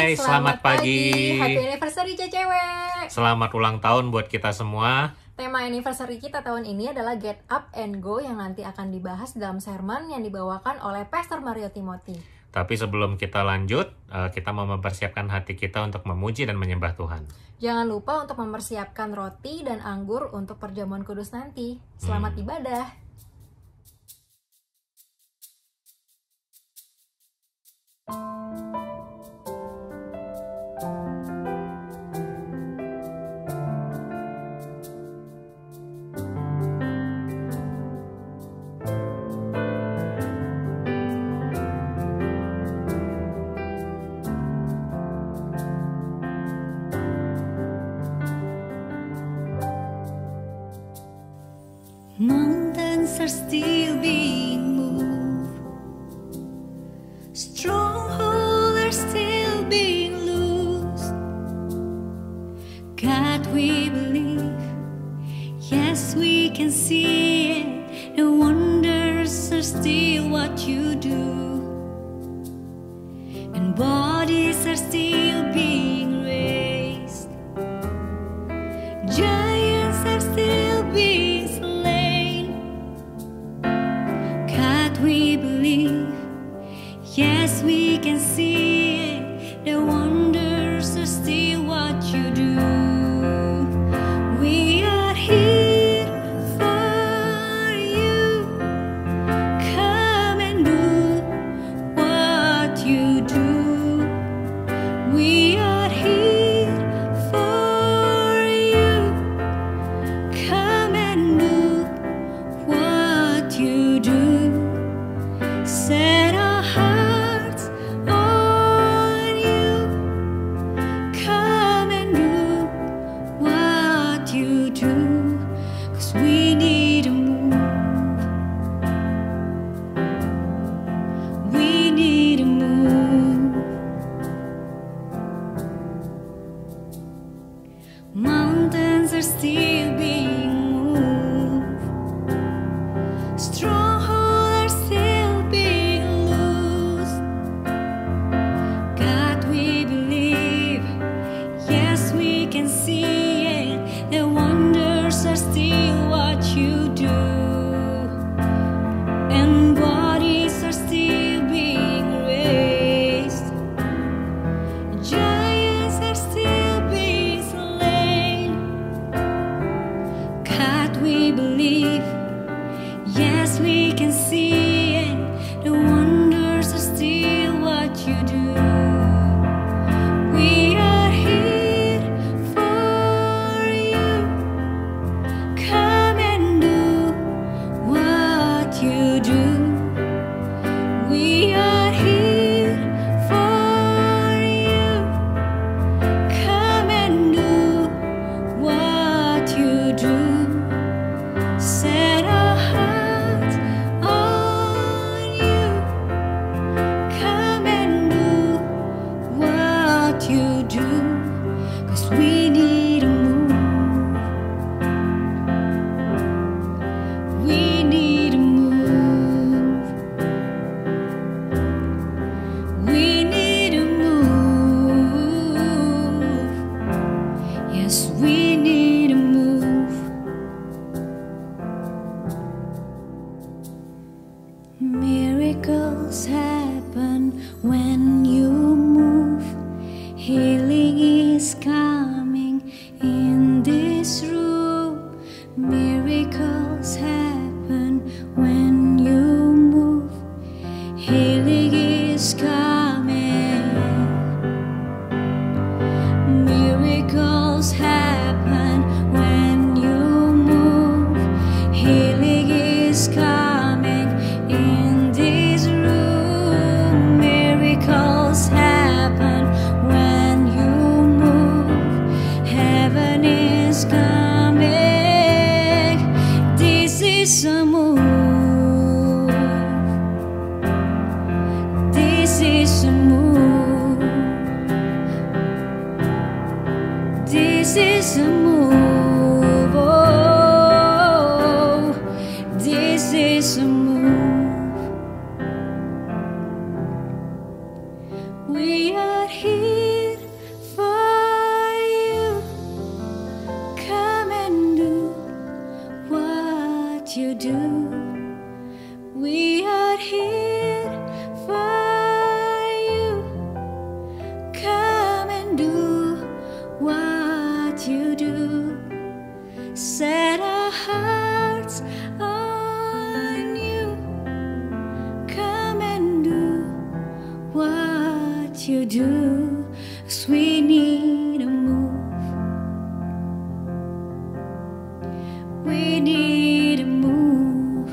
Hai, selamat pagi. Happy anniversary cewek. Selamat ulang tahun buat kita semua. Tema anniversary kita tahun ini adalah Get Up and Go yang nanti akan dibahas dalam sermon yang dibawakan oleh Pastor Mario Timothy. Tapi sebelum kita lanjut, kita mau mempersiapkan hati kita untuk memuji dan menyembah Tuhan. Jangan lupa untuk mempersiapkan roti dan anggur untuk perjamuan kudus nanti. Selamat ibadah. Mountains are still being moved, strongholds are still being loosed. God, we believe, yes, we can see it. The wonders are still what you do, and bodies are still being raised. Giants are still being we believe, yes, we can see it. The wonders are still what you do. We are here for you. Come and do what you do. We are here for you. Come and do what you do. Set our hearts on you. Come and do what you do. 'Cause we need to move. We need to move. Mountains are still being moved. Strongholds see it, the wonders are still what you do, and bodies are still being raised. Giants are still being slain. God, we believe, yes, we can see it, the wonders are still what you do. We are here. You do. We are here for you. Come and do what you do. Set our hearts on you. Come and do what you do. 'Cause we need to move. We need to move. We need to move. Miracles happen when you move. Healing is coming in this room. Miracles happen when you move. Healing is coming. Miracles happen when you move. Healing is coming in this room. Miracles happen when you move. Heaven is coming. This is a move. This is a move. This is a move. Oh, this is a move. We are here. you do. We are here for you. Come and do what you do. Set our hearts on you. Come and do what you do. 'Cause we need a move. We need a move.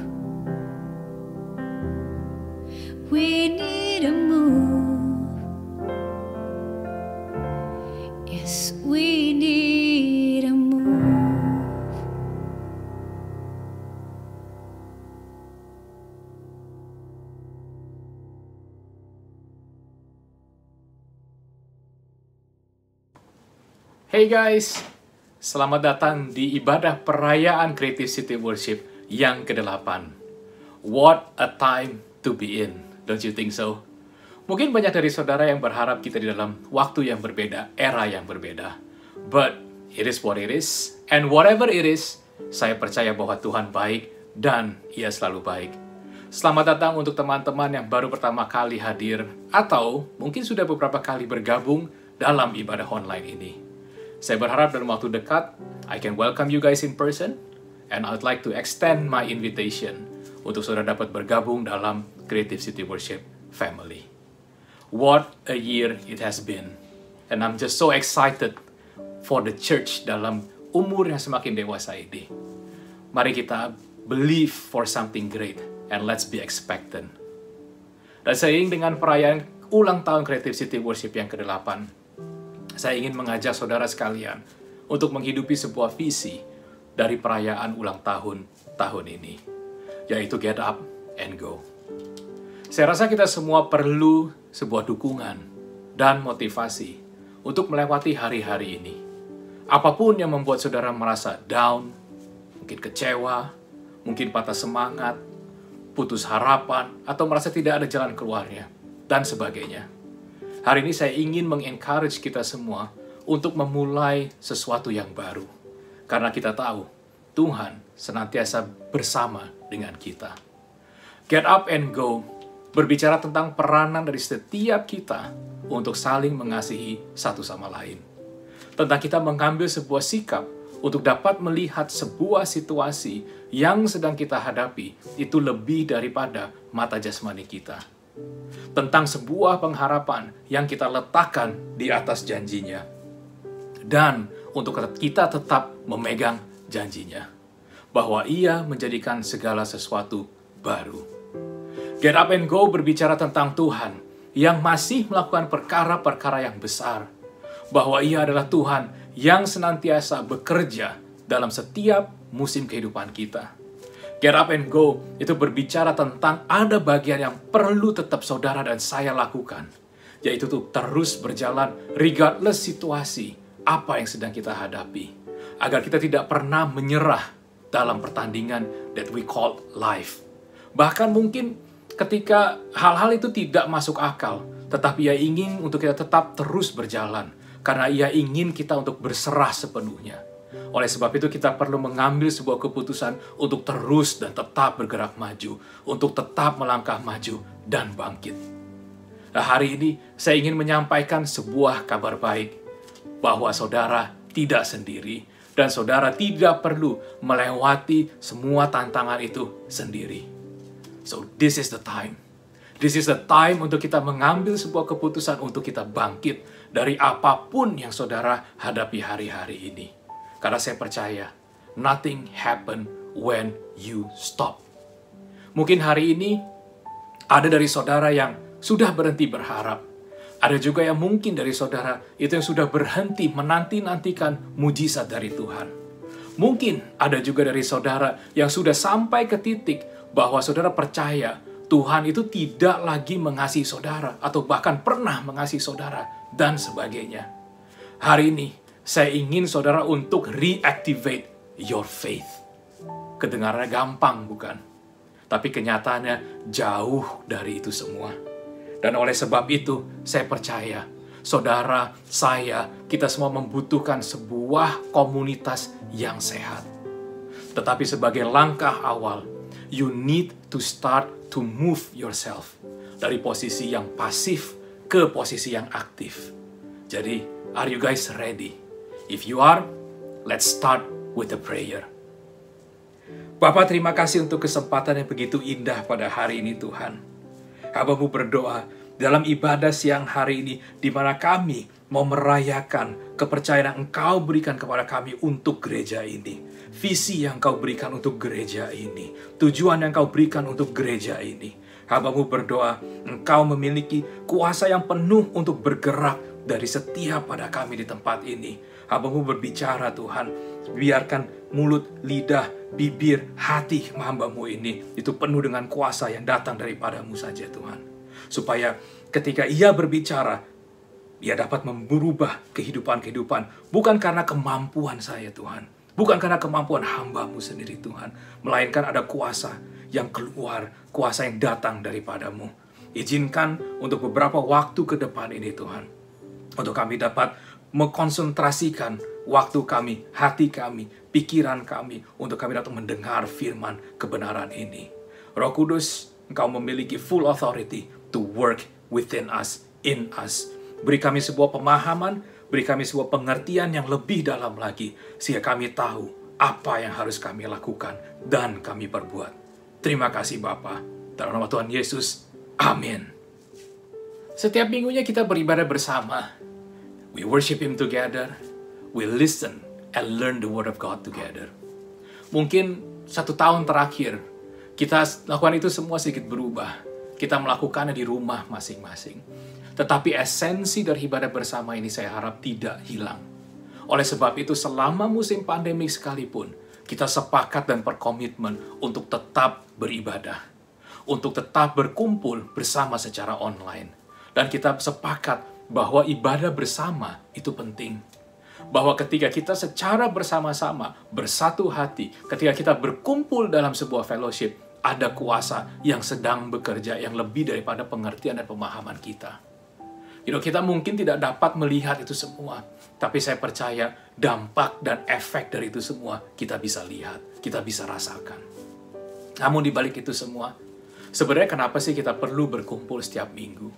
We need a move. Yes, we need a move. Hey guys, selamat datang di ibadah perayaan Creative City Worship yang ke-8. What a time to be in, don't you think so? Mungkin banyak dari saudara yang berharap kita di dalam waktu yang berbeda, era yang berbeda. But it is what it is, and whatever it is, saya percaya bahwa Tuhan baik dan Ia selalu baik. Selamat datang untuk teman-teman yang baru pertama kali hadir, atau mungkin sudah beberapa kali bergabung dalam ibadah online ini. Saya berharap dalam waktu dekat, I can welcome you guys in person, and I'd like to extend my invitation untuk saudara dapat bergabung dalam Creative City Worship family. What a year it has been, and I'm just so excited for the church dalam umur yang semakin dewasa ini. Mari kita believe for something great, and let's be expectant. Dan seiring dengan perayaan ulang tahun Creative City Worship yang ke-8, saya ingin mengajak saudara sekalian untuk menghidupi sebuah visi dari perayaan ulang tahun ini, yaitu Get Up and Go. Saya rasa kita semua perlu sebuah dukungan dan motivasi untuk melewati hari-hari ini. Apapun yang membuat saudara merasa down, mungkin kecewa, mungkin patah semangat, putus harapan, atau merasa tidak ada jalan keluarnya, dan sebagainya. Hari ini saya ingin mengencourage kita semua untuk memulai sesuatu yang baru. Karena kita tahu, Tuhan senantiasa bersama dengan kita. Get Up and Go berbicara tentang peranan dari setiap kita untuk saling mengasihi satu sama lain. Tentang kita mengambil sebuah sikap untuk dapat melihat sebuah situasi yang sedang kita hadapi itu lebih daripada mata jasmani kita. Tentang sebuah pengharapan yang kita letakkan di atas janjinya. Dan untuk kita tetap memegang janjinya. Bahwa Ia menjadikan segala sesuatu baru. Get Up and Go berbicara tentang Tuhan yang masih melakukan perkara-perkara yang besar. Bahwa Ia adalah Tuhan yang senantiasa bekerja dalam setiap musim kehidupan kita. Get Up and Go itu berbicara tentang ada bagian yang perlu tetap saudara dan saya lakukan. Yaitu tuh terus berjalan regardless situasi apa yang sedang kita hadapi. Agar kita tidak pernah menyerah dalam pertandingan that we call life. Bahkan mungkin ketika hal-hal itu tidak masuk akal, tetapi Ia ingin untuk kita tetap terus berjalan. Karena Ia ingin kita untuk berserah sepenuhnya. Oleh sebab itu kita perlu mengambil sebuah keputusan untuk terus dan tetap bergerak maju, untuk tetap melangkah maju dan bangkit. Nah, hari ini saya ingin menyampaikan sebuah kabar baik, bahwa saudara tidak sendiri, dan saudara tidak perlu melewati semua tantangan itu sendiri. So this is the time. This is the time untuk kita mengambil sebuah keputusan untuk kita bangkit dari apapun yang saudara hadapi hari-hari ini. Karena saya percaya, nothing happen when you stop. Mungkin hari ini, ada dari saudara yang sudah berhenti berharap. Ada juga yang mungkin dari saudara itu yang sudah berhenti menanti-nantikan mujizat dari Tuhan. Mungkin ada juga dari saudara yang sudah sampai ke titik bahwa saudara percaya Tuhan itu tidak lagi mengasihi saudara atau bahkan pernah mengasihi saudara dan sebagainya. Hari ini, saya ingin saudara untuk reactivate your faith. Kedengarannya gampang, bukan? Tapi kenyataannya jauh dari itu semua. Dan oleh sebab itu, saya percaya, saudara, saya, kita semua membutuhkan sebuah komunitas yang sehat. Tetapi sebagai langkah awal, you need to start to move yourself dari posisi yang pasif ke posisi yang aktif. Jadi, are you guys ready? If you are, let's start with a prayer. Bapak, terima kasih untuk kesempatan yang begitu indah pada hari ini, Tuhan. Hamba-Mu berdoa dalam ibadah siang hari ini, di mana kami mau merayakan kepercayaan yang Engkau berikan kepada kami untuk gereja ini. Visi yang Engkau berikan untuk gereja ini. Tujuan yang Engkau berikan untuk gereja ini. Hamba-Mu berdoa, Engkau memiliki kuasa yang penuh untuk bergerak dari setiap pada kami di tempat ini. Hamba-Mu berbicara, Tuhan. Biarkan mulut, lidah, bibir, hati hamba-Mu ini itu penuh dengan kuasa yang datang daripada-Mu saja, Tuhan. Supaya ketika Ia berbicara, Ia dapat merubah kehidupan-kehidupan. Bukan karena kemampuan saya, Tuhan. Bukan karena kemampuan hamba-Mu sendiri, Tuhan. Melainkan ada kuasa yang keluar, kuasa yang datang daripada-Mu. Izinkan untuk beberapa waktu ke depan ini, Tuhan. Untuk kami dapat mengkonsentrasikan waktu kami, hati kami, pikiran kami, untuk kami dapat mendengar firman kebenaran ini. Roh Kudus, Engkau memiliki full authority to work within us, in us. Beri kami sebuah pemahaman, beri kami sebuah pengertian yang lebih dalam lagi, sehingga kami tahu apa yang harus kami lakukan dan kami perbuat. Terima kasih Bapa. Dalam nama Tuhan Yesus, amin. Setiap minggunya kita beribadah bersama. We worship Him together. We listen and learn the Word of God together. Mungkin 1 tahun terakhir, kita lakukan itu semua sedikit berubah. Kita melakukannya di rumah masing-masing. Tetapi esensi dari ibadah bersama ini saya harap tidak hilang. Oleh sebab itu, selama musim pandemi sekalipun, kita sepakat dan berkomitmen untuk tetap beribadah. Untuk tetap berkumpul bersama secara online. Dan kita sepakat bahwa ibadah bersama itu penting. Bahwa ketika kita secara bersama-sama, bersatu hati, ketika kita berkumpul dalam sebuah fellowship, ada kuasa yang sedang bekerja yang lebih daripada pengertian dan pemahaman kita. Kita mungkin tidak dapat melihat itu semua, tapi saya percaya dampak dan efek dari itu semua kita bisa lihat, kita bisa rasakan. Namun di balik itu semua, sebenarnya kenapa sih kita perlu berkumpul setiap minggu?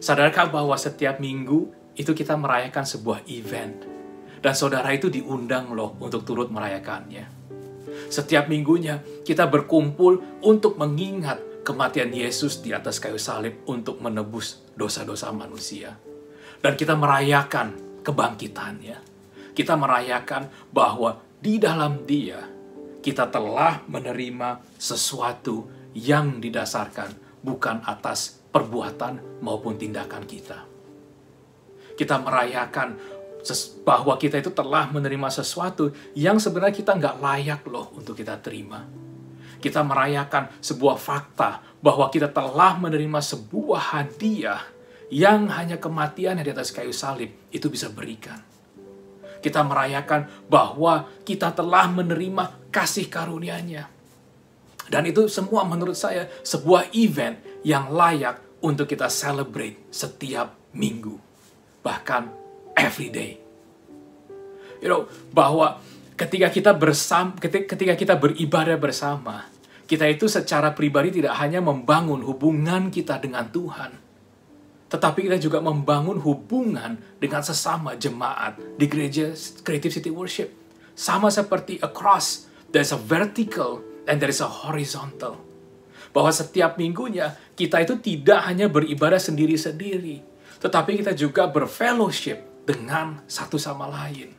Sadarkah bahwa setiap minggu itu kita merayakan sebuah event, dan saudara itu diundang loh untuk turut merayakannya. Setiap minggunya kita berkumpul untuk mengingat kematian Yesus di atas kayu salib untuk menebus dosa-dosa manusia. Dan kita merayakan kebangkitannya. Kita merayakan bahwa di dalam Dia kita telah menerima sesuatu yang didasarkan bukan atas perbuatan maupun tindakan kita. Kita merayakan bahwa kita itu telah menerima sesuatu yang sebenarnya kita nggak layak loh untuk kita terima. Kita merayakan sebuah fakta bahwa kita telah menerima sebuah hadiah yang hanya kematian di atas kayu salib itu bisa berikan. Kita merayakan bahwa kita telah menerima kasih karunia-Nya. Dan itu semua menurut saya sebuah event yang layak untuk kita celebrate setiap minggu. Bahkan every day. Bahwa ketika kita beribadah bersama, kita itu secara pribadi tidak hanya membangun hubungan kita dengan Tuhan, tetapi kita juga membangun hubungan dengan sesama jemaat di gereja Creative City Worship. Sama seperti a cross, there's a vertical and there is a horizontal. Bahwa setiap minggunya kita itu tidak hanya beribadah sendiri-sendiri, tetapi kita juga berfellowship dengan satu sama lain.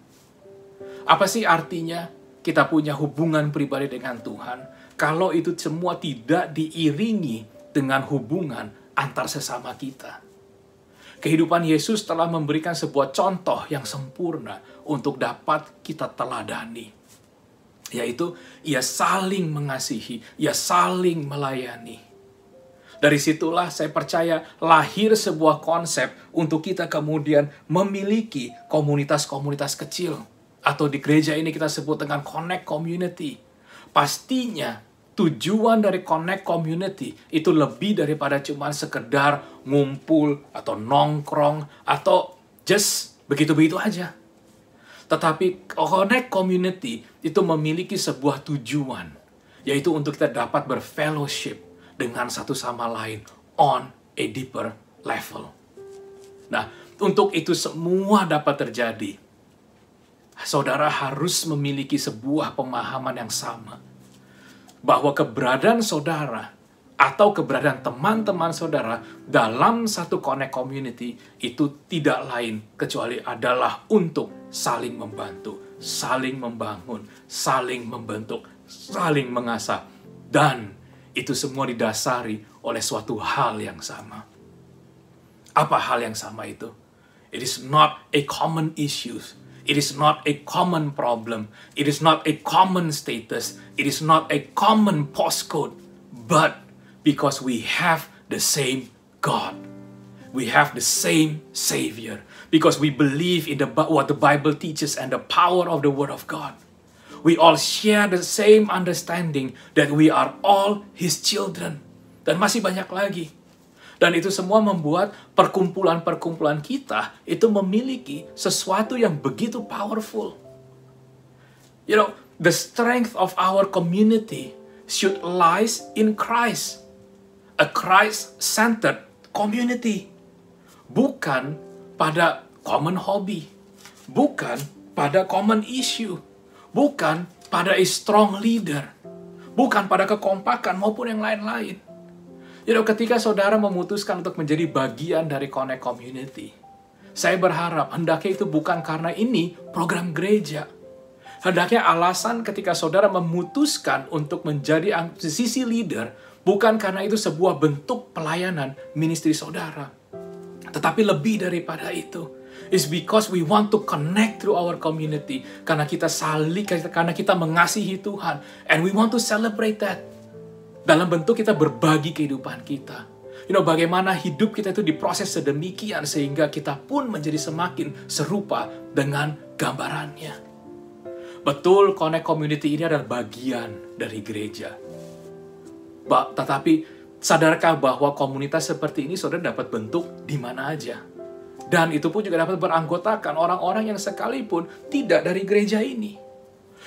Apa sih artinya kita punya hubungan pribadi dengan Tuhan kalau itu semua tidak diiringi dengan hubungan antar sesama kita? Kehidupan Yesus telah memberikan sebuah contoh yang sempurna untuk dapat kita teladani. Yaitu, Ia saling mengasihi, Ia saling melayani. Dari situlah saya percaya lahir sebuah konsep untuk kita kemudian memiliki komunitas-komunitas kecil. Atau di gereja ini kita sebut dengan Connect Community. Pastinya tujuan dari Connect Community itu lebih daripada cuma sekedar ngumpul atau nongkrong atau just begitu-begitu aja. Tetapi Connect Community itu memiliki sebuah tujuan, yaitu untuk kita dapat berfellowship dengan satu sama lain on a deeper level. Nah, untuk itu semua dapat terjadi, saudara harus memiliki sebuah pemahaman yang sama, bahwa keberadaan saudara atau keberadaan teman-teman saudara dalam satu Connect Community itu tidak lain kecuali adalah untuk saling membantu, saling membangun, saling membentuk, saling mengasah. Dan itu semua didasari oleh suatu hal yang sama. Apa hal yang sama itu? It is not a common issue. It is not a common problem. It is not a common status. It is not a common postcode. But because we have the same God. We have the same Savior. Because we believe in what the Bible teaches and the power of the Word of God. We all share the same understanding that we are all His children. Dan masih banyak lagi. Dan itu semua membuat perkumpulan-perkumpulan kita itu memiliki sesuatu yang begitu powerful. You know, the strength of our community should lies in Christ. A Christ-centered community. Bukan pada common hobby. Bukan pada common issue. Bukan pada a strong leader. Bukan pada kekompakan maupun yang lain-lain. You know, ketika saudara memutuskan untuk menjadi bagian dari Connect Community, saya berharap hendaknya itu bukan karena ini program gereja. Hendaknya alasan ketika saudara memutuskan untuk menjadi sisi leader, bukan karena itu sebuah bentuk pelayanan ministry saudara. Tetapi lebih daripada itu, is because we want to connect through our community. Karena kita karena kita mengasihi Tuhan. And we want to celebrate that. Dalam bentuk kita berbagi kehidupan kita. You know, bagaimana hidup kita itu diproses sedemikian sehingga kita pun menjadi semakin serupa dengan gambarannya. Betul, Connect Community ini adalah bagian dari gereja. Tetapi, sadarkah bahwa komunitas seperti ini saudara dapat bentuk di mana aja? Dan itu pun juga dapat beranggotakan orang-orang yang sekalipun tidak dari gereja ini.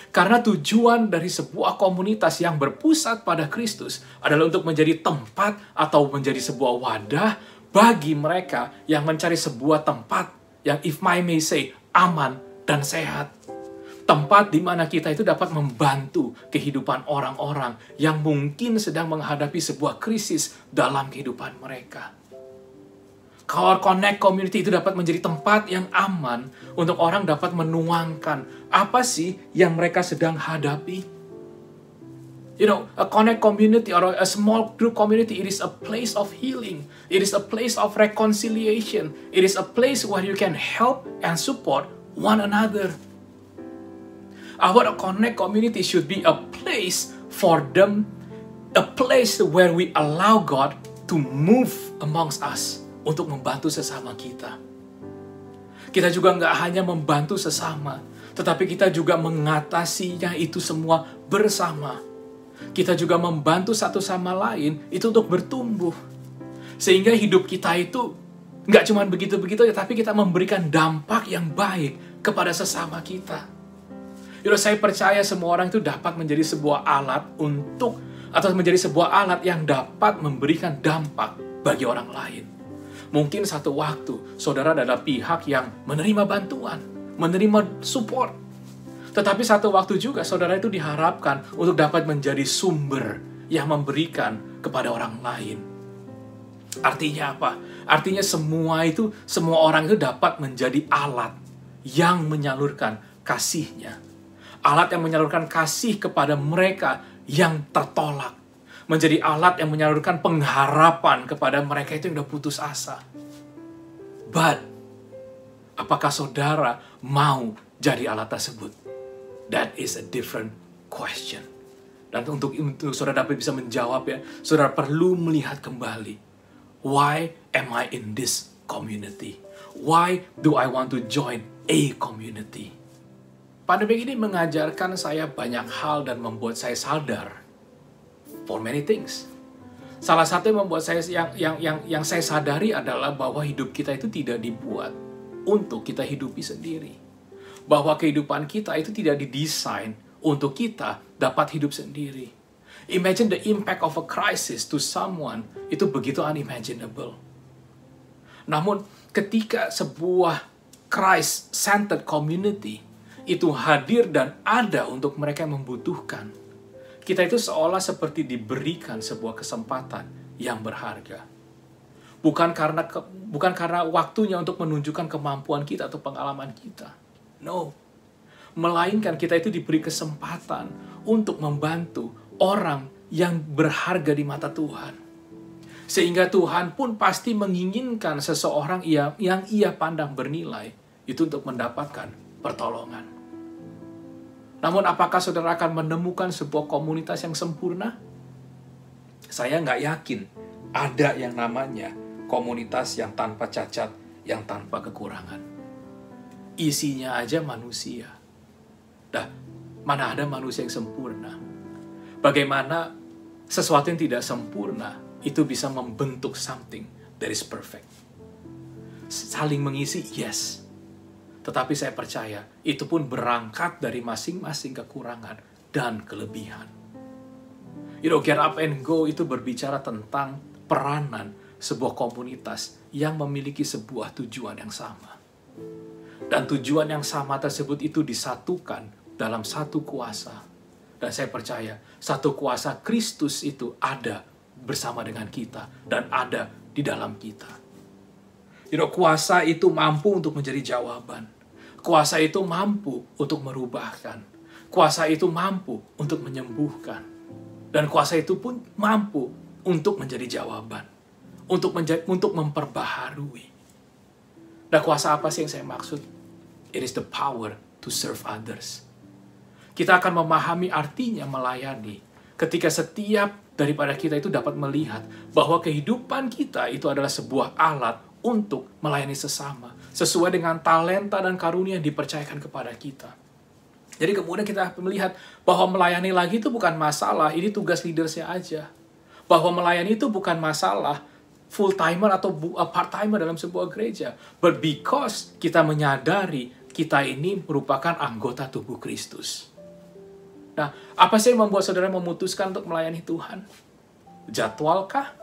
Karena tujuan dari sebuah komunitas yang berpusat pada Kristus adalah untuk menjadi tempat atau menjadi sebuah wadah bagi mereka yang mencari sebuah tempat yang, if I may say, aman dan sehat. Tempat di mana kita itu dapat membantu kehidupan orang-orang yang mungkin sedang menghadapi sebuah krisis dalam kehidupan mereka. Our Connect Community itu dapat menjadi tempat yang aman untuk orang dapat menuangkan apa sih yang mereka sedang hadapi. You know, a Connect Community or a small group community, it is a place of healing. It is a place of reconciliation. It is a place where you can help and support one another. Our Connect Community should be a place for them, a place where we allow God to move amongst us. Untuk membantu sesama kita. Kita juga nggak hanya membantu sesama, tetapi kita juga mengatasinya itu semua bersama. Kita juga membantu satu sama lain itu untuk bertumbuh. Sehingga hidup kita itu nggak cuma begitu-begitu, tapi kita memberikan dampak yang baik kepada sesama kita. Saya percaya semua orang itu dapat menjadi sebuah alat atau menjadi sebuah alat yang dapat memberikan dampak bagi orang lain. Mungkin satu waktu, saudara adalah pihak yang menerima bantuan, menerima support. Tetapi satu waktu juga, saudara itu diharapkan untuk dapat menjadi sumber yang memberikan kepada orang lain. Artinya apa? Artinya semua orang itu dapat menjadi alat yang menyalurkan kasihnya. Alat yang menyalurkan kasih kepada mereka yang tertolak. Menjadi alat yang menyalurkan pengharapan kepada mereka itu yang udah putus asa. But, apakah saudara mau jadi alat tersebut? That is a different question. Dan untuk saudara dapat bisa menjawab ya, saudara perlu melihat kembali. Why am I in this community? Why do I want to join a community? Pandemi ini mengajarkan saya banyak hal dan membuat saya sadar for many things. Salah satu yang membuat saya yang saya sadari adalah bahwa hidup kita itu tidak dibuat untuk kita hidupi sendiri. bahwa kehidupan kita itu tidak didesain untuk kita dapat hidup sendiri. Imagine the impact of a crisis to someone, itu begitu unimaginable. Namun ketika sebuah Christ-centered community itu hadir dan ada untuk mereka yang membutuhkan, kita itu seolah seperti diberikan sebuah kesempatan yang berharga. Bukan karena waktunya untuk menunjukkan kemampuan kita atau pengalaman kita. No. Melainkan kita itu diberi kesempatan untuk membantu orang yang berharga di mata Tuhan. Sehingga Tuhan pun pasti menginginkan seseorang yang ia pandang bernilai itu untuk mendapatkan pertolongan. Namun apakah saudara akan menemukan sebuah komunitas yang sempurna? Saya nggak yakin ada yang namanya komunitas yang tanpa cacat, yang tanpa kekurangan. Isinya aja manusia. Dah, mana ada manusia yang sempurna? Bagaimana sesuatu yang tidak sempurna itu bisa membentuk something that is perfect? Saling mengisi, yes. Tetapi saya percaya, itu pun berangkat dari masing-masing kekurangan dan kelebihan. Get Up and Go itu berbicara tentang peranan sebuah komunitas yang memiliki sebuah tujuan yang sama. Dan tujuan yang sama tersebut itu disatukan dalam satu kuasa. Dan saya percaya, satu kuasa Kristus itu ada bersama dengan kita dan ada di dalam kita. Kuasa itu mampu untuk menjadi jawaban. Kuasa itu mampu untuk merubahkan. Kuasa itu mampu untuk menyembuhkan. Dan kuasa itu pun mampu untuk menjadi jawaban. Untuk memperbaharui. Dan kuasa apa sih yang saya maksud? It is the power to serve others. Kita akan memahami artinya melayani ketika setiap daripada kita itu dapat melihat bahwa kehidupan kita itu adalah sebuah alat untuk melayani sesama sesuai dengan talenta dan karunia yang dipercayakan kepada kita. Jadi kemudian kita melihat bahwa melayani lagi itu bukan masalah, ini tugas leadersnya aja. Bahwa melayani itu bukan masalah full-timer atau part-timer dalam sebuah gereja. But because kita menyadari kita ini merupakan anggota tubuh Kristus. Nah, apa sih yang membuat saudara memutuskan untuk melayani Tuhan? Jadwalkah?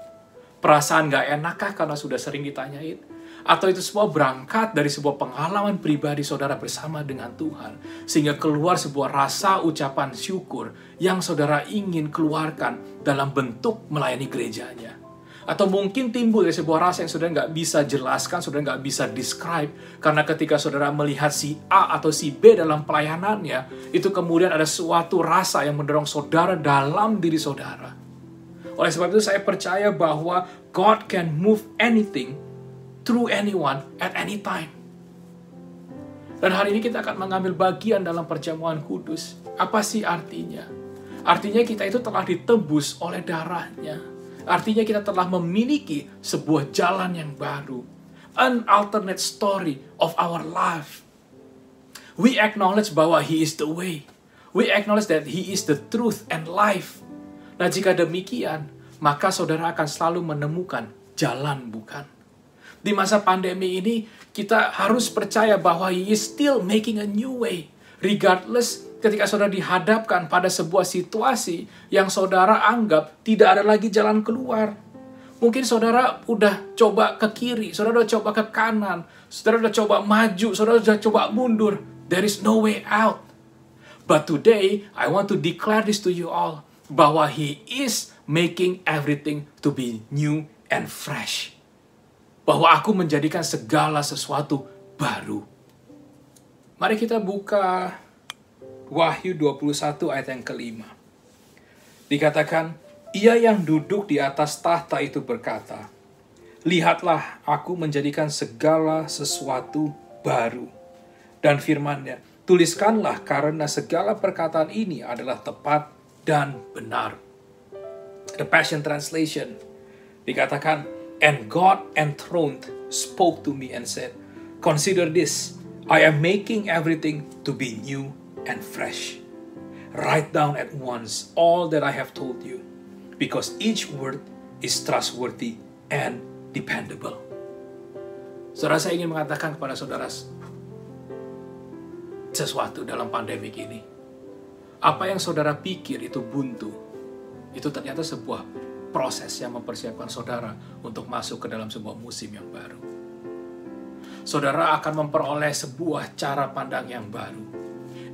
Perasaan gak enakkah karena sudah sering ditanyain? Atau itu semua berangkat dari sebuah pengalaman pribadi saudara bersama dengan Tuhan, sehingga keluar sebuah rasa ucapan syukur yang saudara ingin keluarkan dalam bentuk melayani gerejanya. Atau mungkin timbul dari sebuah rasa yang saudara nggak bisa jelaskan, saudara nggak bisa describe, karena ketika saudara melihat si A atau si B dalam pelayanannya, itu kemudian ada suatu rasa yang mendorong saudara dalam diri saudara. Oleh sebab itu saya percaya bahwa God can move anything through anyone at any time. Dan hari ini kita akan mengambil bagian dalam perjamuan kudus. Apa sih artinya? Artinya kita itu telah ditebus oleh darahnya. Artinya kita telah memiliki sebuah jalan yang baru. An alternate story of our life. We acknowledge bahwa He is the way. We acknowledge that He is the truth and life. Nah, jika demikian, maka saudara akan selalu menemukan jalan, bukan? Di masa pandemi ini, kita harus percaya bahwa He is still making a new way. Regardless, ketika saudara dihadapkan pada sebuah situasi yang saudara anggap tidak ada lagi jalan keluar. Mungkin saudara udah coba ke kiri, saudara udah coba ke kanan, saudara udah coba maju, saudara udah coba mundur. There is no way out. But today, I want to declare this to you all, bahwa He is making everything to be new and fresh. Bahwa aku menjadikan segala sesuatu baru. Mari kita buka Wahyu 21 ayat yang kelima. Dikatakan, Ia yang duduk di atas tahta itu berkata, Lihatlah, aku menjadikan segala sesuatu baru. Dan firman-Nya, tuliskanlah karena segala perkataan ini adalah tepat dan benar. The Passion Translation dikatakan, And God enthroned spoke to me and said, Consider this, I am making everything to be new and fresh. Write down at once all that I have told you, because each word is trustworthy and dependable. Saudara, saya ingin mengatakan kepada saudara, sesuatu dalam pandemik ini. Apa yang saudara pikir itu buntu, itu ternyata sebuah proses yang mempersiapkan saudara untuk masuk ke dalam sebuah musim yang baru. Saudara akan memperoleh sebuah cara pandang yang baru.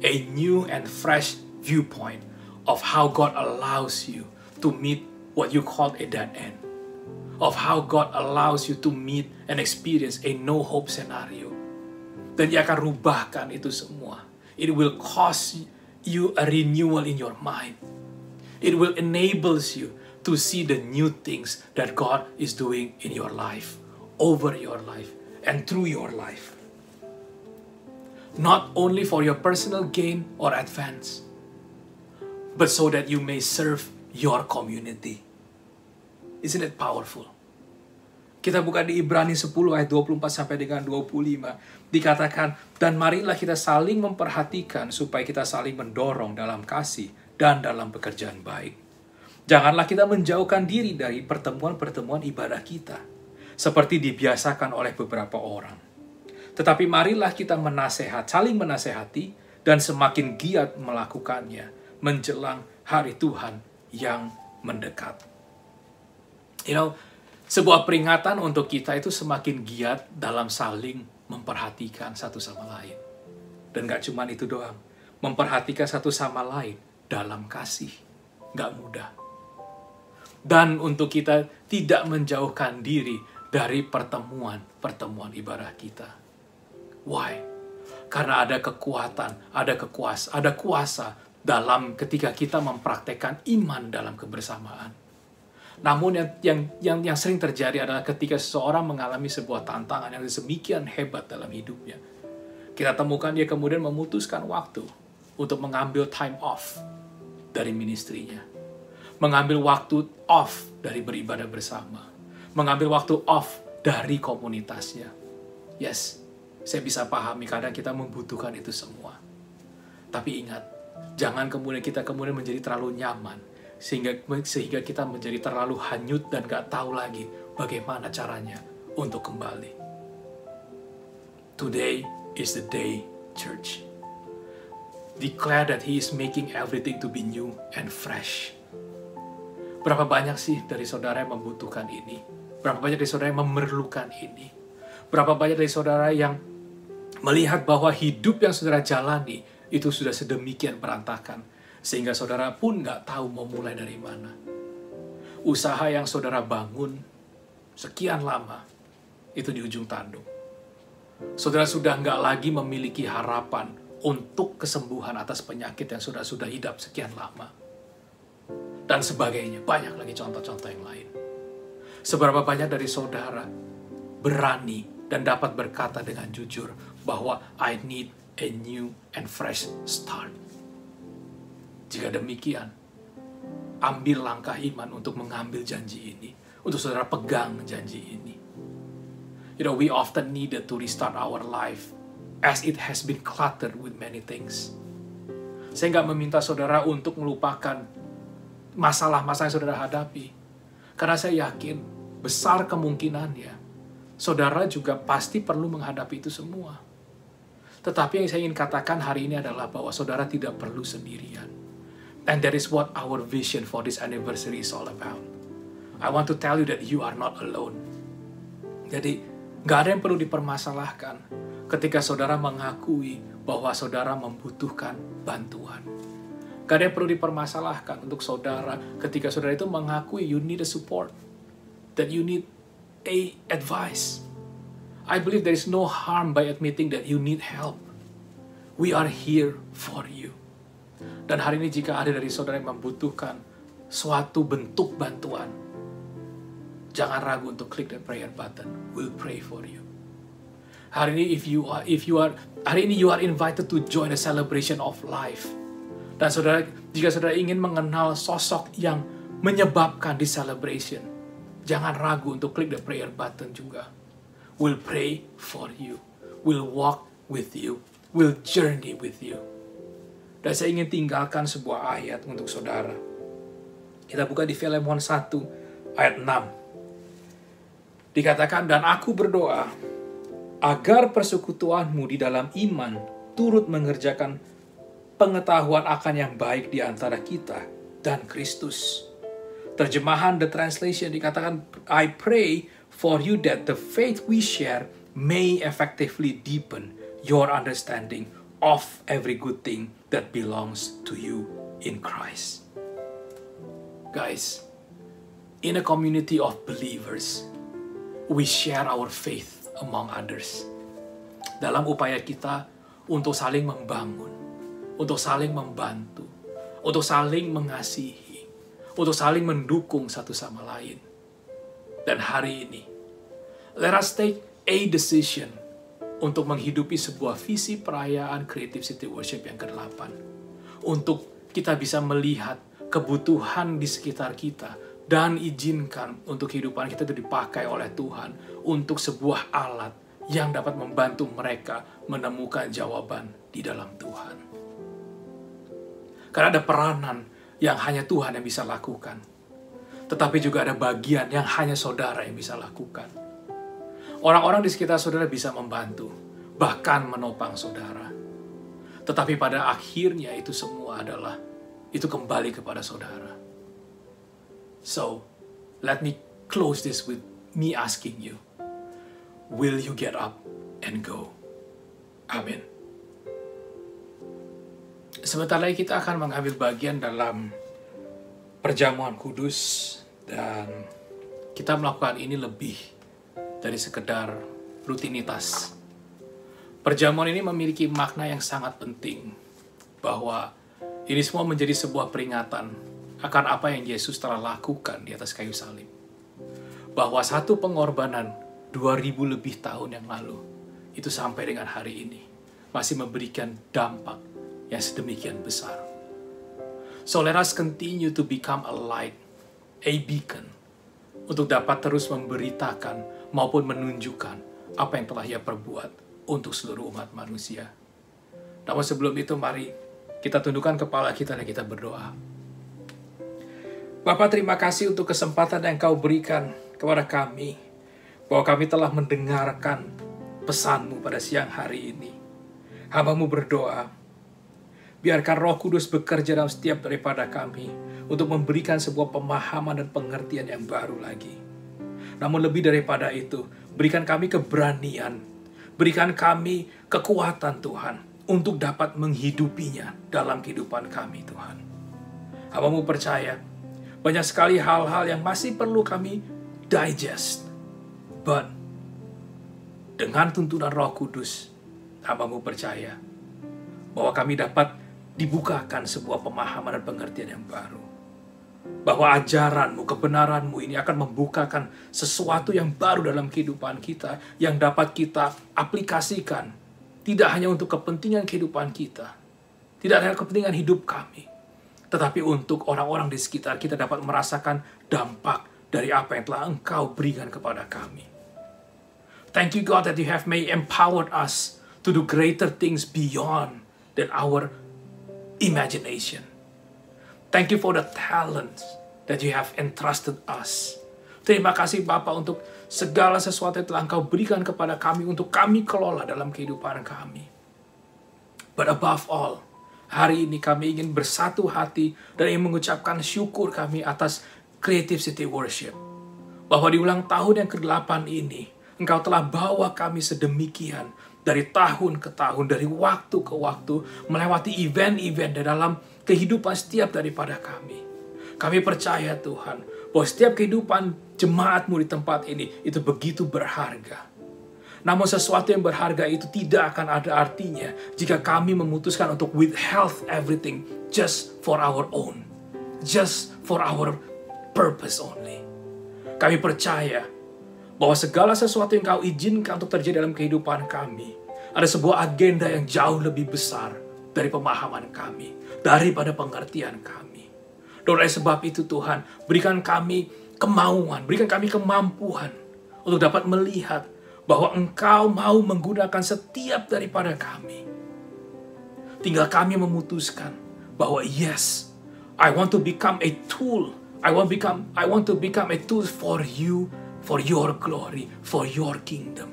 A new and fresh viewpoint of how God allows you to meet what you call a dead end. Of how God allows you to meet and experience a no-hope scenario. Dan Dia akan rubahkan itu semua. It will cause you a renewal in your mind. It will enables you to see the new things that God is doing in your life, over your life, and through your life. Not only for your personal gain or advance, but so that you may serve your community. Isn't it powerful? Kita buka di Ibrani 10 ayat 24 sampai dengan 25. Dikatakan, dan marilah kita saling memperhatikan supaya kita saling mendorong dalam kasih dan dalam pekerjaan baik. Janganlah kita menjauhkan diri dari pertemuan-pertemuan ibadah kita, seperti dibiasakan oleh beberapa orang. Tetapi marilah kita saling menasehati, dan semakin giat melakukannya, menjelang hari Tuhan yang mendekat. Sebuah peringatan untuk kita itu semakin giat dalam saling memperhatikan satu sama lain. Dan gak cuma itu doang. Memperhatikan satu sama lain dalam kasih. Gak mudah. Dan untuk kita tidak menjauhkan diri dari pertemuan ibadah kita. Why? Karena ada kekuatan, ada kuasa dalam ketika kita mempraktekkan iman dalam kebersamaan. Namun yang sering terjadi adalah ketika seseorang mengalami sebuah tantangan yang sedemikian hebat dalam hidupnya. Kita temukan dia kemudian memutuskan waktu untuk mengambil time off dari ministrinya. Mengambil waktu off dari beribadah bersama. Mengambil waktu off dari komunitasnya. Yes, saya bisa pahami kadang kita membutuhkan itu semua. Tapi ingat, jangan kemudian kita menjadi terlalu nyaman. Sehingga kita menjadi terlalu hanyut dan gak tahu lagi bagaimana caranya untuk kembali. Today is the day, church. Declare that He is making everything to be new and fresh. Berapa banyak sih dari saudara yang membutuhkan ini? Berapa banyak dari saudara yang memerlukan ini? Berapa banyak dari saudara yang melihat bahwa hidup yang saudara jalani itu sudah sedemikian berantakan, sehingga saudara pun nggak tahu mau mulai dari mana. Usaha yang saudara bangun sekian lama, itu di ujung tanduk. Saudara sudah nggak lagi memiliki harapan untuk kesembuhan atas penyakit yang sudah hidup sekian lama. Dan sebagainya, banyak lagi contoh-contoh yang lain. Seberapa banyak dari saudara berani dan dapat berkata dengan jujur bahwa I need a new and fresh start. Jika demikian, ambil langkah iman untuk mengambil janji ini. Untuk saudara pegang janji ini. We often needed to restart our life as it has been cluttered with many things. Saya nggak meminta saudara untuk melupakan masalah-masalah yang saudara hadapi. Karena saya yakin besar kemungkinannya saudara juga pasti perlu menghadapi itu semua. Tetapi yang saya ingin katakan hari ini adalah bahwa saudara tidak perlu sendirian. And that is what our vision for this anniversary is all about. I want to tell you that you are not alone. Jadi, gak ada yang perlu dipermasalahkan ketika saudara mengakui bahwa saudara membutuhkan bantuan. Gak ada yang perlu dipermasalahkan untuk saudara ketika saudara itu mengakui you need a support, that you need a advice. I believe there is no harm by admitting that you need help. We are here for you. Dan hari ini jika ada dari saudara yang membutuhkan suatu bentuk bantuan, jangan ragu untuk klik the prayer button. We'll pray for you. Hari ini hari ini you are invited to join the celebration of life. Dan jika saudara ingin mengenal sosok yang menyebabkan di celebration, jangan ragu untuk klik the prayer button juga. We'll pray for you. We'll walk with you. We'll journey with you. Dan saya ingin tinggalkan sebuah ayat untuk saudara. Kita buka di Filemon 1 ayat 6. Dikatakan, dan aku berdoa agar persekutuanmu di dalam iman turut mengerjakan pengetahuan akan yang baik di antara kita dan Kristus. Terjemahan The Translation dikatakan, I pray for you that the faith we share may effectively deepen your understanding of every good thing that belongs to you in Christ. Guys, in a community of believers, we share our faith among others. Dalam upaya kita untuk saling membangun, untuk saling membantu, untuk saling mengasihi, untuk saling mendukung satu sama lain. Dan hari ini, let us take a decision untuk menghidupi sebuah visi perayaan Creative City Worship yang ke-8. Untuk kita bisa melihat kebutuhan di sekitar kita dan izinkan untuk kehidupan kita itu dipakai oleh Tuhan untuk sebuah alat yang dapat membantu mereka menemukan jawaban di dalam Tuhan. Karena ada peranan yang hanya Tuhan yang bisa lakukan. Tetapi juga ada bagian yang hanya saudara yang bisa lakukan. Orang-orang di sekitar saudara bisa membantu, bahkan menopang saudara. Tetapi pada akhirnya itu semua itu kembali kepada saudara. So, let me close this with me asking you, will you get up and go? Amin. Sebentar lagi kita akan mengambil bagian dalam perjamuan kudus, dan kita melakukan ini lebih dari sekedar rutinitas. Perjamuan ini memiliki makna yang sangat penting, bahwa ini semua menjadi sebuah peringatan akan apa yang Yesus telah lakukan di atas kayu salib. Bahwa satu pengorbanan 2000 lebih tahun yang lalu, itu sampai dengan hari ini, masih memberikan dampak yang sedemikian besar. So let us continue to become a light, a beacon, untuk dapat terus memberitakan maupun menunjukkan apa yang telah Ia perbuat untuk seluruh umat manusia. Namun sebelum itu, mari kita tundukkan kepala kita dan kita berdoa. Bapa, terima kasih untuk kesempatan yang Kau berikan kepada kami, bahwa kami telah mendengarkan pesan-Mu pada siang hari ini. Hamba-Mu berdoa, biarkan Roh Kudus bekerja dalam setiap daripada kami untuk memberikan sebuah pemahaman dan pengertian yang baru lagi. Namun lebih daripada itu, berikan kami keberanian, berikan kami kekuatan Tuhan untuk dapat menghidupinya dalam kehidupan kami, Tuhan. Hamba-Mu percaya, banyak sekali hal-hal yang masih perlu kami digest. But, dengan tuntunan Roh Kudus, hamba-Mu percaya bahwa kami dapat dibukakan sebuah pemahaman dan pengertian yang baru. Bahwa ajaran-Mu, kebenaran-Mu ini akan membukakan sesuatu yang baru dalam kehidupan kita, yang dapat kita aplikasikan, tidak hanya untuk kepentingan kehidupan kita, tidak hanya kepentingan hidup kami, tetapi untuk orang-orang di sekitar kita dapat merasakan dampak dari apa yang telah Engkau berikan kepada kami. Thank you, God, that you have empowered us to do greater things beyond than our imagination. Thank you for the talents that you have entrusted us. Terima kasih Bapa untuk segala sesuatu yang telah Engkau berikan kepada kami untuk kami kelola dalam kehidupan kami. But above all, hari ini kami ingin bersatu hati dan ingin mengucapkan syukur kami atas Creative City Worship. Bahwa di ulang tahun yang ke-8 ini, Engkau telah bawa kami sedemikian dari tahun ke tahun, dari waktu ke waktu, melewati event-event dalam kehidupan setiap daripada kami. Kami percaya Tuhan, bahwa setiap kehidupan jemaat-Mu di tempat ini, itu begitu berharga. Namun sesuatu yang berharga itu tidak akan ada artinya jika kami memutuskan untuk withhold everything just for our own. Just for our purpose only. Kami percaya bahwa segala sesuatu yang Kau izinkan untuk terjadi dalam kehidupan kami, ada sebuah agenda yang jauh lebih besar dari pemahaman kami, daripada pengertian kami. Dan oleh sebab itu Tuhan, berikan kami kemauan, berikan kami kemampuan untuk dapat melihat bahwa Engkau mau menggunakan setiap daripada kami. Tinggal kami memutuskan bahwa yes, I want to become a tool. I want to become a tool for you, for your glory, for your kingdom.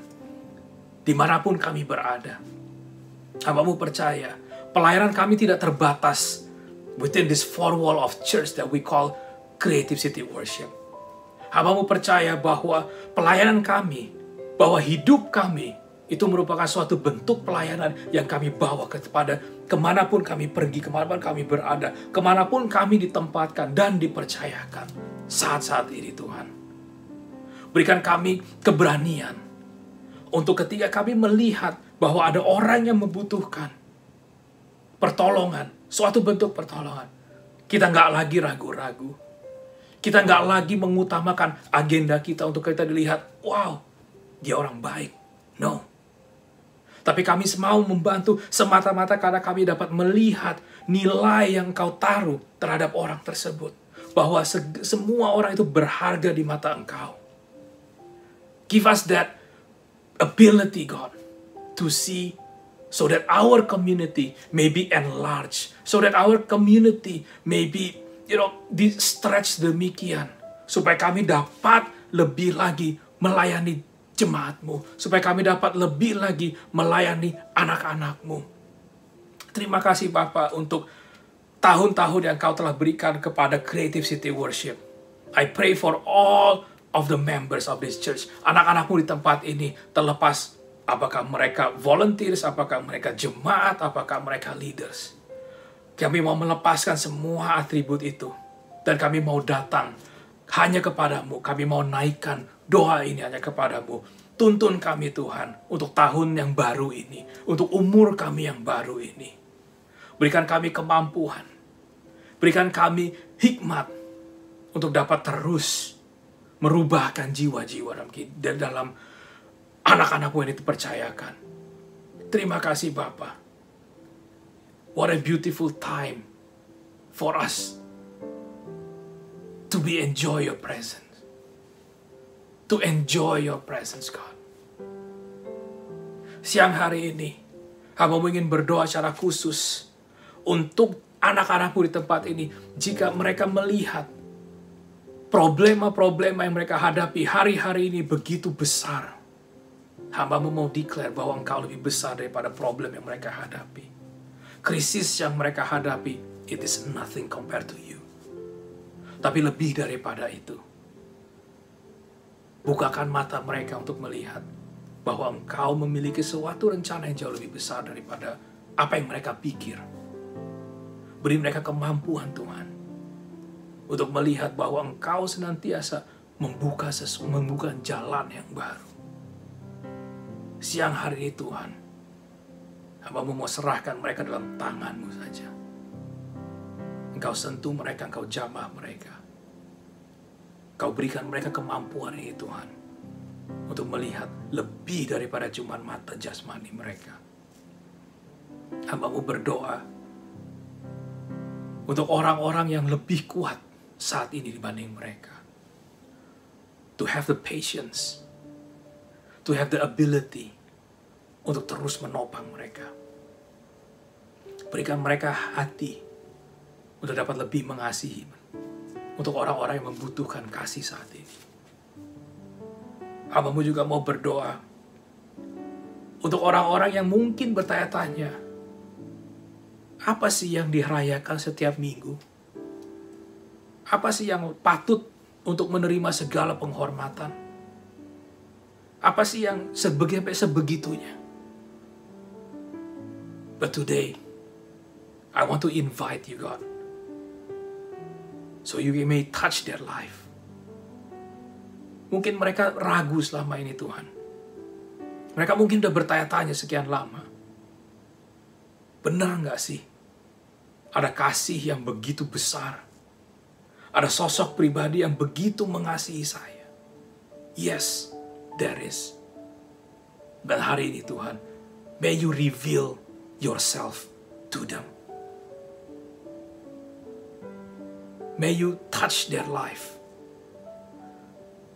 Dimanapun kami berada, Hamba-Mu percaya pelayanan kami tidak terbatas within this four wall of church that we call Creative City Worship. Hamba-Mu percaya bahwa pelayanan kami, bahwa hidup kami itu merupakan suatu bentuk pelayanan yang kami bawa kepada kemanapun kami pergi, kemanapun kami berada, kemanapun kami ditempatkan dan dipercayakan saat-saat ini Tuhan. Berikan kami keberanian untuk ketika kami melihat bahwa ada orang yang membutuhkan pertolongan, suatu bentuk pertolongan, kita nggak lagi ragu-ragu. Kita nggak lagi mengutamakan agenda kita untuk kita dilihat, wow, dia orang baik. No. Tapi kami mau membantu semata-mata karena kami dapat melihat nilai yang Engkau taruh terhadap orang tersebut. Bahwa semua orang itu berharga di mata Engkau. Give us that ability, God, to see so that our community may be enlarged. So that our community may be, di stretch demikian. Supaya kami dapat lebih lagi melayani jemaat-Mu, supaya kami dapat lebih lagi melayani anak-anak-Mu. Terima kasih Bapa untuk tahun-tahun yang Kau telah berikan kepada Creative City Worship. I pray for all of the members of this church. Anak-anak-Mu di tempat ini, terlepas apakah mereka volunteers, apakah mereka jemaat, apakah mereka leaders. Kami mau melepaskan semua atribut itu. Dan kami mau datang hanya kepadamu. Kami mau naikkan doa ini hanya kepadamu. Tuntun kami Tuhan untuk tahun yang baru ini. Untuk umur kami yang baru ini. Berikan kami kemampuan. Berikan kami hikmat. Untuk dapat terus merubahkan jiwa-jiwa dalam anak-anakmu yang dipercayakan. Terima kasih Bapa. What a beautiful time for us to be enjoy your presence. To enjoy your presence, God. Siang hari ini, hamba ingin berdoa secara khusus untuk anak-anakmu di tempat ini. Jika mereka melihat problema-problema yang mereka hadapi hari-hari ini begitu besar, hamba-Mu mau declare bahwa Engkau lebih besar daripada problem yang mereka hadapi. Krisis yang mereka hadapi, it is nothing compared to you. Tapi lebih daripada itu, bukakan mata mereka untuk melihat bahwa Engkau memiliki suatu rencana yang jauh lebih besar daripada apa yang mereka pikir. Beri mereka kemampuan Tuhan untuk melihat bahwa Engkau senantiasa membuka jalan yang baru. Siang hari ini Tuhan, hamba-Mu mau serahkan mereka dalam tangan-Mu saja. Engkau sentuh mereka, Engkau jamah mereka. Kau berikan mereka kemampuan ini Tuhan, untuk melihat lebih daripada cuma mata jasmani mereka. Hamba-Mu berdoa untuk orang-orang yang lebih kuat saat ini dibanding mereka. To have the patience, to have the ability untuk terus menopang mereka. Berikan mereka hati untuk dapat lebih mengasihi untuk orang-orang yang membutuhkan kasih saat ini. Hamba-Mu juga mau berdoa untuk orang-orang yang mungkin bertanya-tanya, apa sih yang dirayakan setiap minggu? Apa sih yang patut untuk menerima segala penghormatan? Apa sih yang sebegitunya? But today, I want to invite you, God, so you may touch their life. Mungkin mereka ragu selama ini Tuhan. Mereka mungkin udah bertanya-tanya sekian lama. Benar nggak sih? Ada kasih yang begitu besar. Ada sosok pribadi yang begitu mengasihi saya. Yes, there is. Dan hari ini Tuhan, may you reveal yourself to them. May you touch their life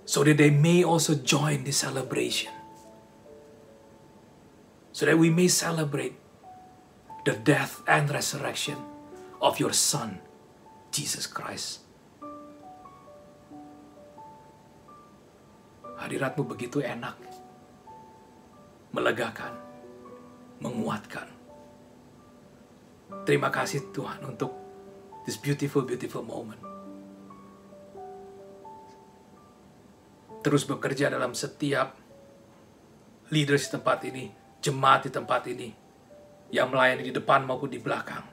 so that they may also join the celebration. So that we may celebrate the death and resurrection of your Son, Jesus Christ. Hadirat-Mu begitu enak, melegakan, menguatkan. Terima kasih Tuhan untuk this beautiful moment. Terus bekerja dalam setiap leaders di tempat ini, jemaat di tempat ini, yang melayani di depan maupun di belakang,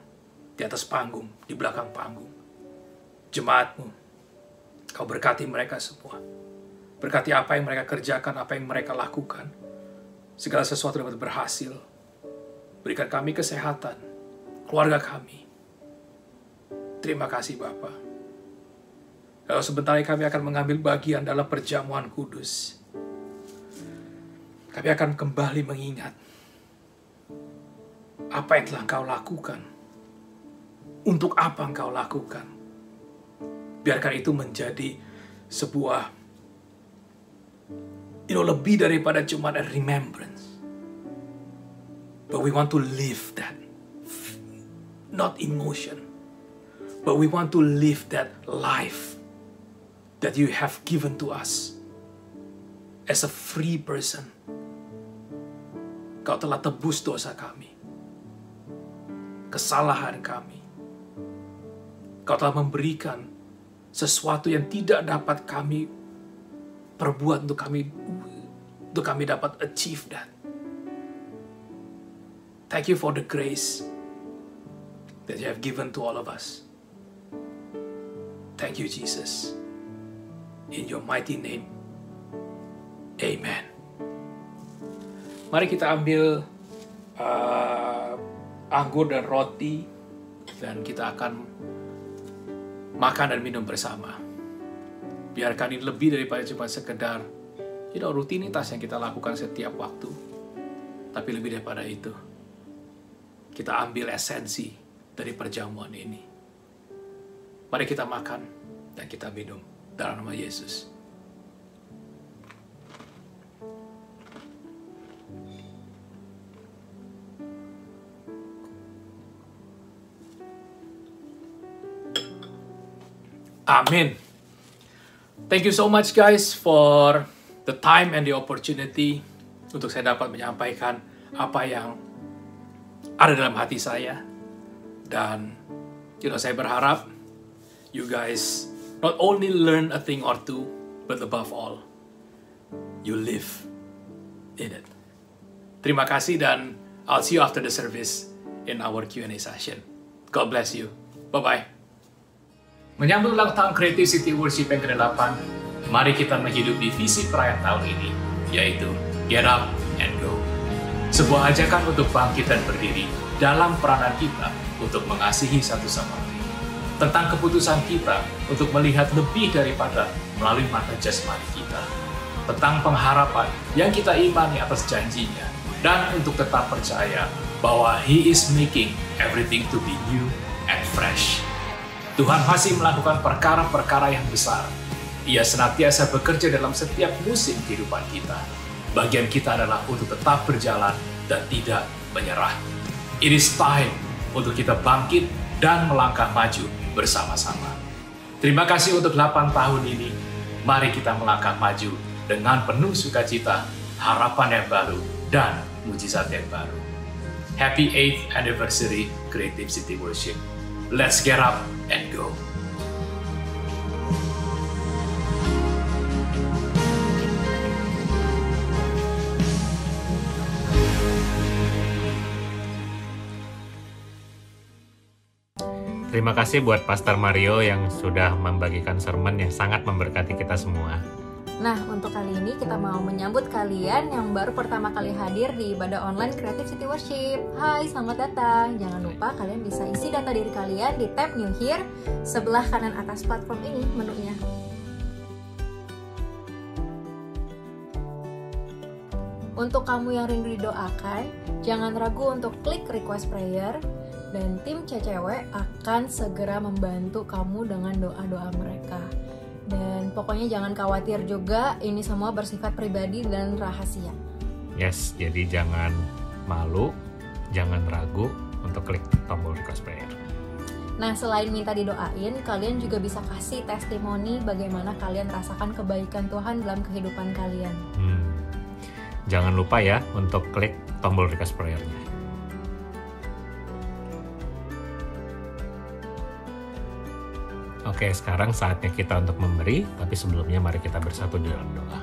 di atas panggung, di belakang panggung. Jemaatmu, Kau berkati mereka semua. Berkati apa yang mereka kerjakan, apa yang mereka lakukan. Segala sesuatu dapat berhasil. Berikan kami kesehatan, keluarga kami. Terima kasih Bapa. Kalau sebentar lagi kami akan mengambil bagian dalam perjamuan kudus. Kami akan kembali mengingat apa yang telah Engkau lakukan. Untuk apa Engkau lakukan. Biarkan itu menjadi sebuah lebih daripada cuma a remembrance. But we want to live that. Not emotion. But we want to live that life that you have given to us as a free person. Kau telah tebus dosa kami, kesalahan kami. Kau telah memberikan sesuatu yang tidak dapat kami perbuat untuk kami dapat achieve that. Thank you for the grace that you have given to all of us. Thank you, Jesus. In your mighty name. Amen. Mari kita ambil anggur dan roti, dan kita akan makan dan minum bersama. Biarkan ini lebih daripada cuma sekedar rutinitas yang kita lakukan setiap waktu. Tapi lebih daripada itu, kita ambil esensi dari perjamuan ini. Mari kita makan dan kita minum dalam nama Yesus. Amin. Thank you so much guys for the time and the opportunity untuk saya dapat menyampaikan apa yang ada dalam hati saya. Dan saya berharap you guys not only learn a thing or two, but above all, you live in it. Terima kasih, dan I'll see you after the service in our Q&A session. God bless you. Bye-bye. Menyambut ulang tahun Creative City Worship yang ke-8, mari kita menghidupi visi perayaan tahun ini, yaitu Get Up and Go. Sebuah ajakan untuk bangkit dan berdiri dalam peranan kita untuk mengasihi satu sama lain. Tentang keputusan kita untuk melihat lebih daripada melalui mata jasmani kita. Tentang pengharapan yang kita imani atas janjinya. Dan untuk tetap percaya bahwa He is making everything to be new and fresh. Tuhan masih melakukan perkara-perkara yang besar. Ia senantiasa bekerja dalam setiap musim kehidupan kita. Bagian kita adalah untuk tetap berjalan dan tidak menyerah. It is time untuk kita bangkit dan melangkah maju bersama-sama. Terima kasih untuk 8 tahun ini. Mari kita melangkah maju dengan penuh sukacita, harapan yang baru, dan mujizat yang baru. Happy 8th anniversary Creative City Worship. Let's get up and go. Terima kasih buat Pastor Mario yang sudah membagikan sermon yang sangat memberkati kita semua. Nah, untuk kali ini kita mau menyambut kalian yang baru pertama kali hadir di ibadah online Creative City Worship. Hai, selamat datang. Jangan lupa kalian bisa isi data diri kalian di tab New Here sebelah kanan atas platform ini menunya. Untuk kamu yang rindu didoakan, jangan ragu untuk klik request prayer, dan tim CCW akan segera membantu kamu dengan doa-doa mereka. Dan pokoknya jangan khawatir juga, ini semua bersifat pribadi dan rahasia. Yes, jadi jangan malu, jangan ragu untuk klik tombol request prayer. Nah, selain minta didoain, kalian juga bisa kasih testimoni bagaimana kalian rasakan kebaikan Tuhan dalam kehidupan kalian. Jangan lupa ya untuk klik tombol request prayer-nya. Oke, sekarang saatnya kita untuk memberi, tapi sebelumnya mari kita bersatu dalam doa.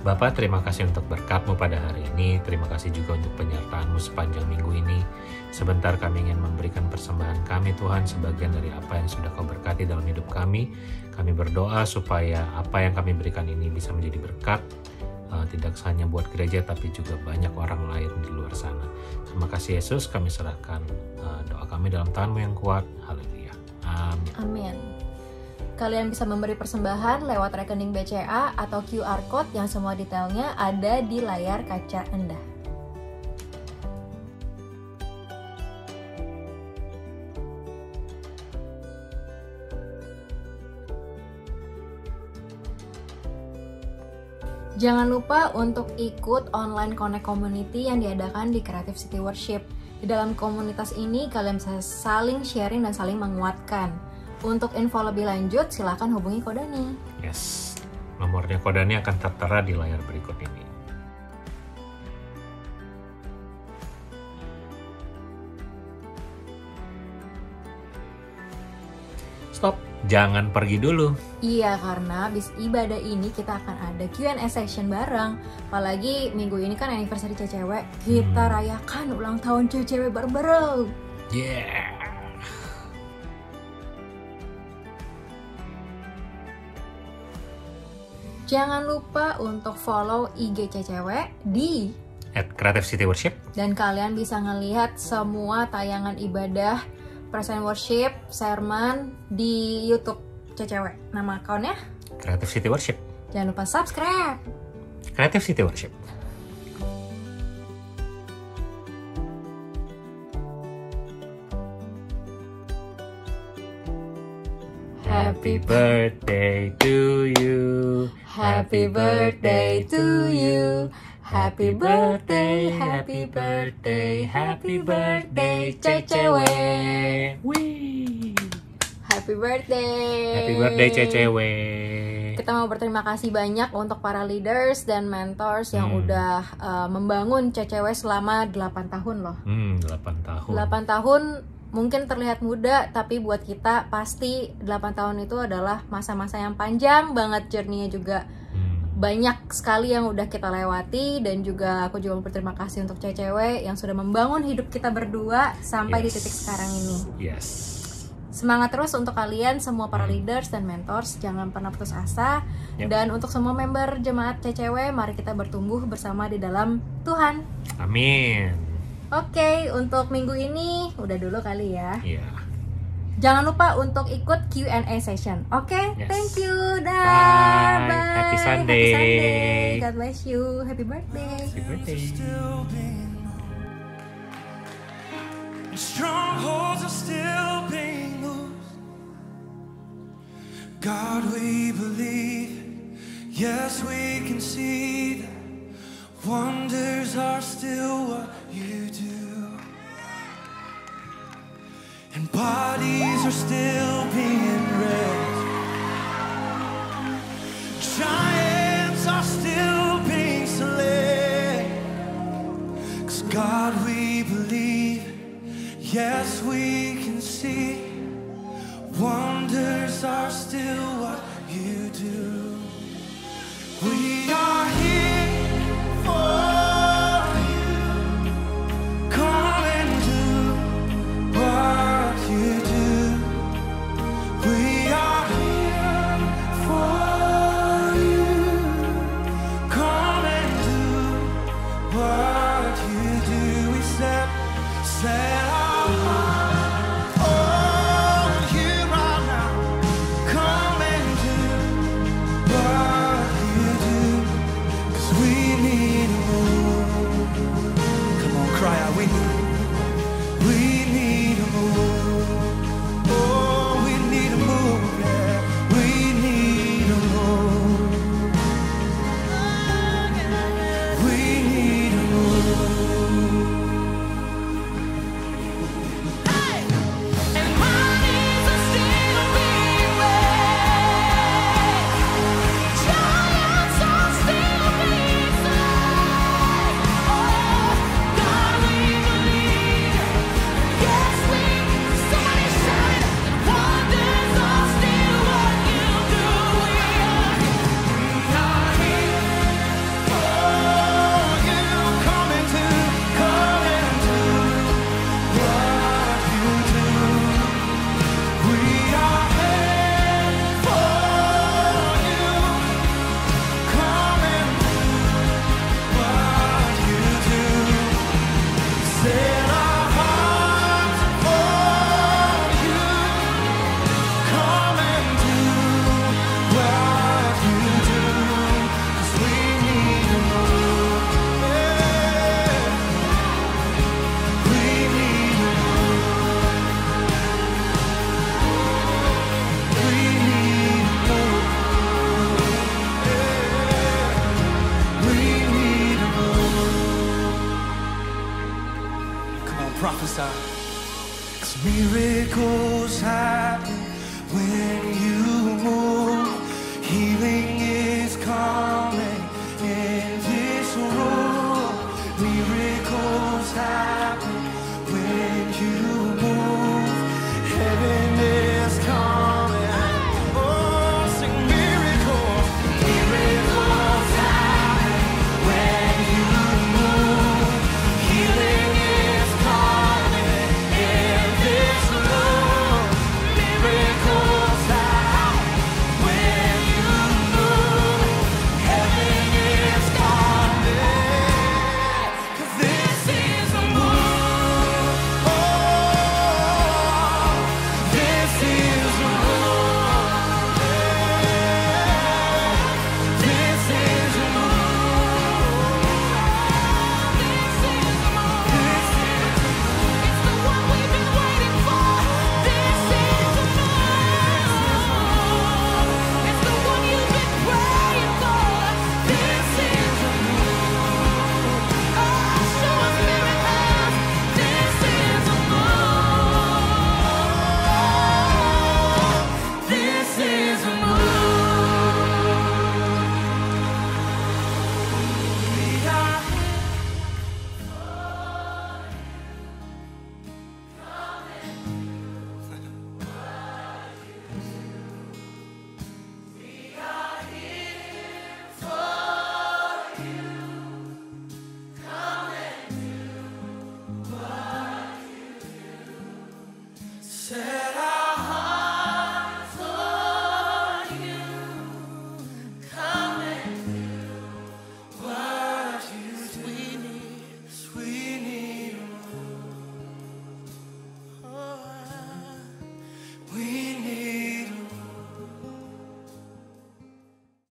Bapa, terima kasih untuk berkat-Mu pada hari ini. Terima kasih juga untuk penyertaan-Mu sepanjang minggu ini. Sebentar kami ingin memberikan persembahan kami, Tuhan, sebagian dari apa yang sudah Kau berkati dalam hidup kami. Kami berdoa supaya apa yang kami berikan ini bisa menjadi berkat, tidak hanya buat gereja, tapi juga banyak orang lain di luar sana. Terima kasih Yesus, kami serahkan doa kami dalam tangan-Mu yang kuat. Haleluya. Amin. Amin. Kalian bisa memberi persembahan lewat rekening BCA atau QR Code yang semua detailnya ada di layar kaca Anda. Jangan lupa untuk ikut online Connect Community yang diadakan di Creative City Worship. Di dalam komunitas ini kalian bisa saling sharing dan saling menguatkan. Untuk info lebih lanjut silakan hubungi Kodani. Yes, nomornya Kodani akan tertera di layar berikut ini. Stop, jangan pergi dulu. Iya, karena habis ibadah ini kita akan ada Q&A session bareng. Apalagi minggu ini kan anniversary Cewek. Kita rayakan ulang tahun Cewek bareng-bareng. Yeah. Jangan lupa untuk follow IG Cewek di @Creative City Worship. dan kalian bisa ngelihat semua tayangan ibadah, present worship, sermon di YouTube Cewek. Nama akunnya? Creative City Worship. Jangan lupa subscribe. Creative City Worship. Happy birthday to you. Happy birthday to you. Happy birthday, happy birthday, happy birthday Cewek. Wih. Happy birthday. Happy birthday Cewek. Kita mau berterima kasih banyak untuk para leaders dan mentors yang udah membangun Cewek selama 8 tahun loh. 8 tahun. 8 tahun mungkin terlihat muda, tapi buat kita pasti 8 tahun itu adalah masa-masa yang panjang banget, journey-nya juga banyak sekali yang udah kita lewati. Dan juga aku juga mau berterima kasih untuk Cewek yang sudah membangun hidup kita berdua sampai di titik sekarang ini. Yes. Semangat terus untuk kalian semua para leaders dan mentors, jangan pernah putus asa. Yep. Dan untuk semua member jemaat Cewek, mari kita bertumbuh bersama di dalam Tuhan. Amin. Oke, untuk minggu ini udah dulu kali ya. Iya. Jangan lupa untuk ikut Q&A session. Oke, Yes. thank you. Bye. Bye. Happy Sunday. Happy Sunday. God bless you. Happy birthday. Happy birthday. Still being moved. And strongholds are still being moved. God, we believe. Yes, we can see that wonders are still what you do. And bodies are still being raised. Giants are still being slain. 'Cause God, we believe. Yes, we can see. Wonders are still what you do.